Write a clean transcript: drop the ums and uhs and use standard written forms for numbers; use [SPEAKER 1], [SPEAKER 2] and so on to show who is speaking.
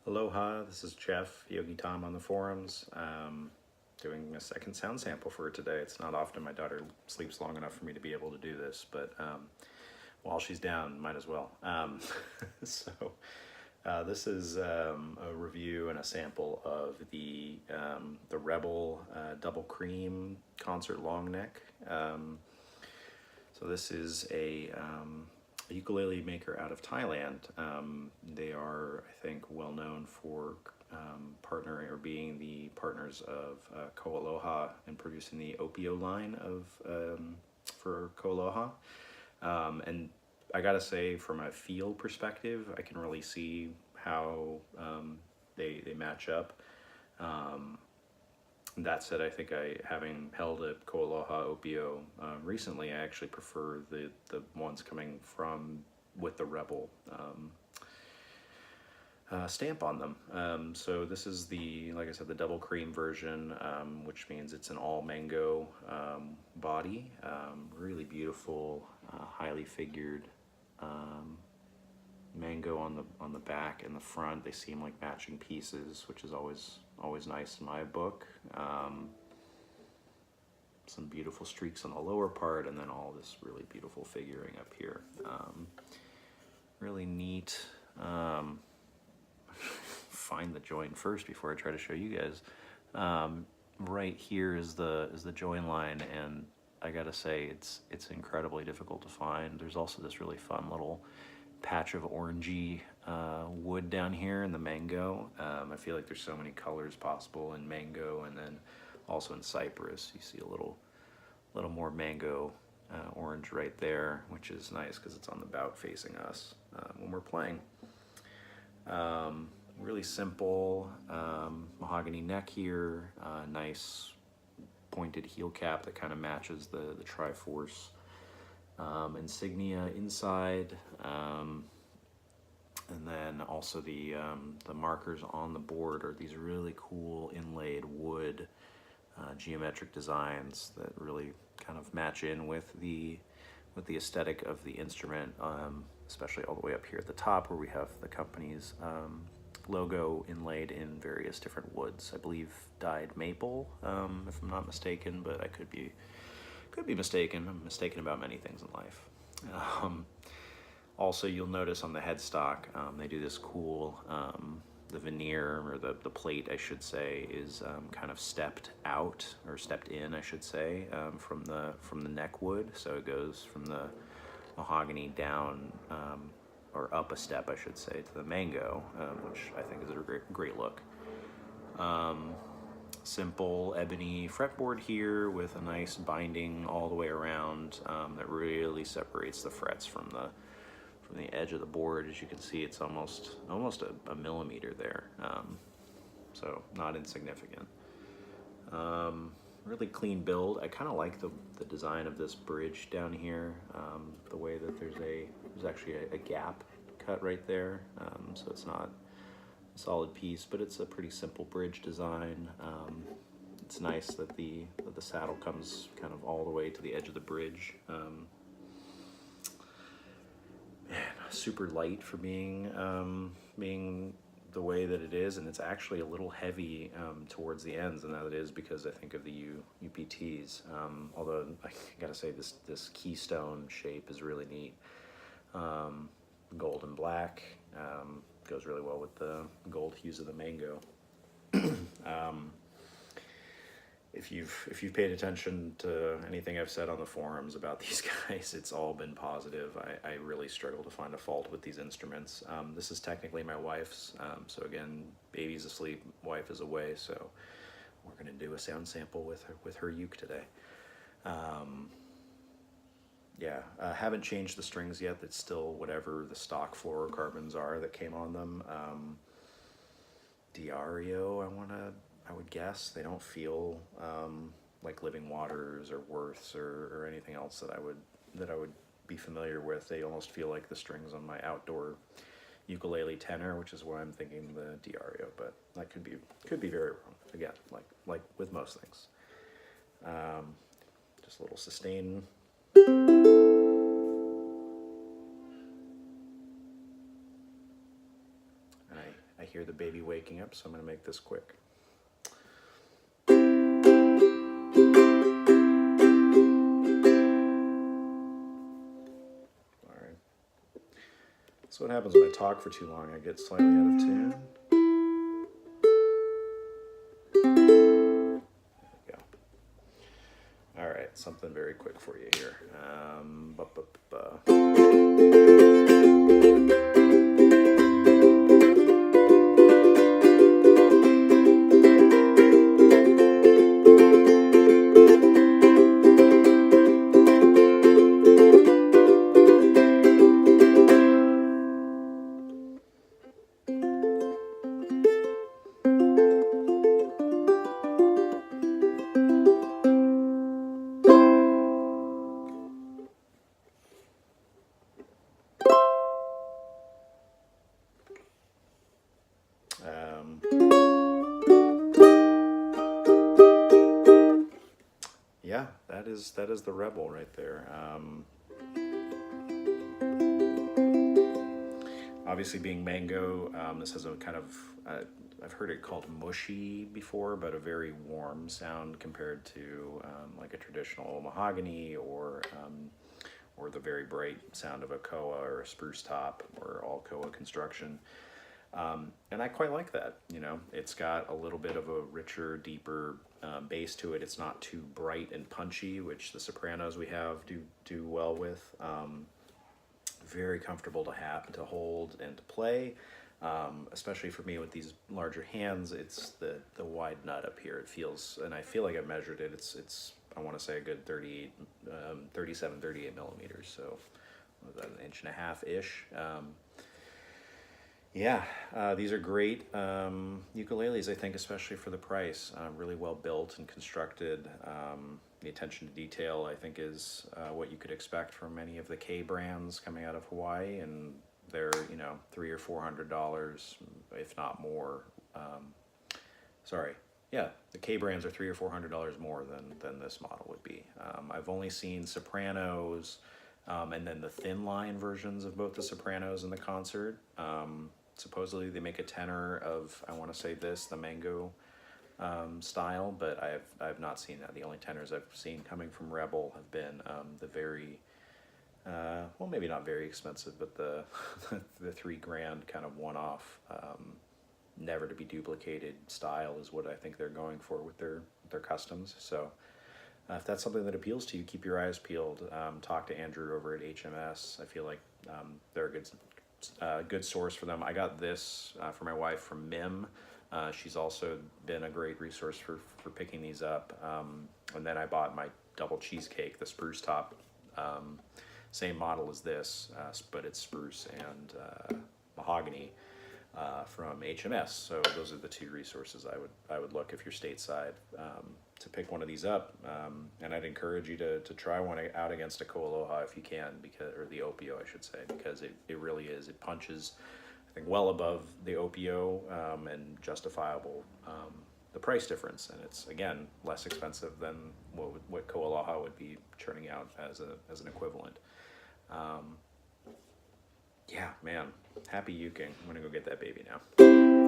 [SPEAKER 1] Aloha, this is Jeff, Yogi Tom on the forums, doing a second sound sample for today. It's not often my daughter sleeps long enough for me to be able to do this, but while she's down, might as well. This is a review and a sample of the Rebel Double Cream Concert Long Neck. So this is a ukulele maker out of Thailand. They are, I think, well known for partnering or being the partners of Ko Aloha and producing the Opio line of for Ko Aloha. And I gotta say, from a feel perspective, I can really see how they match up. That said, I think having held a Ko Aloha Opio recently, I actually prefer the ones coming from with the Rebel stamp on them. So this is like I said, the double cream version, which means it's an all mango body. Really beautiful, highly figured mango on the back and the front. They seem like matching pieces, which is always nice in my book. Some beautiful streaks on the lower part, and then all this really beautiful figuring up here. Really neat. Find the join first before I try to show you guys. Right here is the join line, and I gotta say it's incredibly difficult to find. There's also this really fun little patch of orangey wood down here in the mango. I feel like there's so many colors possible in mango, and then also in cypress you see a little more mango orange right there, which is nice because it's on the bout facing us when we're playing. Really simple mahogany neck here, nice pointed heel cap that kind of matches the Triforce insignia inside, and then also the markers on the board are these really cool inlaid wood geometric designs that really kind of match in with the aesthetic of the instrument, especially all the way up here at the top where we have the company's logo inlaid in various different woods. I believe dyed maple, if I'm not mistaken, but I could be mistaken. I'm mistaken about many things in life. Also, you'll notice on the headstock, they do this cool, the veneer, or the plate, I should say, is kind of stepped out, or stepped in, I should say, from the neck wood. So it goes from the mahogany down, or up a step, I should say, to the mango, which I think is a great look. Simple ebony fretboard here with a nice binding all the way around that really separates the frets from the edge of the board. As you can see, it's almost a millimeter there, so not insignificant. Really clean build. I kind of like the design of this bridge down here, the way that there's actually a gap cut right there, so it's not a solid piece, but it's a pretty simple bridge design. It's nice that the saddle comes kind of all the way to the edge of the bridge. Super light for being the way that it is, and it's actually a little heavy towards the ends, and that is because I think of the UPTs. Although I gotta say this keystone shape is really neat. Gold and black goes really well with the gold hues of the mango. If you've paid attention to anything I've said on the forums about these guys, it's all been positive. I really struggle to find a fault with these instruments. This is technically my wife's, so again, baby's asleep, wife is away, so we're gonna do a sound sample with her uke today. Yeah, haven't changed the strings yet. That's still whatever the stock fluorocarbons are that came on them. Diario, I would guess. They don't feel like Living Waters or Worths or anything else that I would be familiar with. They almost feel like the strings on my outdoor ukulele tenor, which is why I'm thinking the Diario, but that could be very wrong. Again, like with most things. Just a little sustain. hear the baby waking up, so I'm going to make this quick. Alright. So what happens when I talk for too long? I get slightly out of tune. Something very quick for you here. Yeah, that is the Rebel right there. Obviously, being mango, this has a kind of I've heard it called mushy before, but a very warm sound compared to like a traditional mahogany or the very bright sound of a koa or a spruce top or all koa construction. And I quite like that. You know, it's got a little bit of a richer, deeper bass to it. It's not too bright and punchy, which the sopranos we have do well with. Very comfortable to hold and to play. Especially for me with these larger hands, it's the wide nut up here. It feels, and I feel like I've measured it. It's I want to say a good 37, 38 millimeters. So what was that, an inch and a half ish. Yeah, these are great ukuleles, I think, especially for the price. Really well built and constructed. The attention to detail, I think, is what you could expect from many of the K brands coming out of Hawaii, and they're, you know, $300 or $400, if not more. Sorry, yeah, the K brands are $300 or $400 more than this model would be. I've only seen Sopranos, and then the thin line versions of both the Sopranos and the Concert. Supposedly they make a tenor of, I want to say the mango style, but I've not seen that. The only tenors I've seen coming from Rebel have been the very, well, maybe not very expensive, but the the $3,000 kind of one-off, never to be duplicated style is what I think they're going for with their customs. So if that's something that appeals to you, keep your eyes peeled. Talk to Andrew over at HMS. I feel like they're a good source for them. I got this for my wife from Mim. She's also been a great resource for picking these up. And then I bought my double cheesecake, the spruce top, same model as this, but it's spruce and mahogany from HMS. So those are the two resources I would look if you're stateside to pick one of these up. And I'd encourage you to try one out against a Koaloha if you can, or the Opio, I should say, because it really is. It punches, I think, well above the Opio and justifiable the price difference. And it's, again, less expensive than what Koaloha would be churning out as an equivalent. Yeah, man, happy uking. I'm gonna go get that baby now.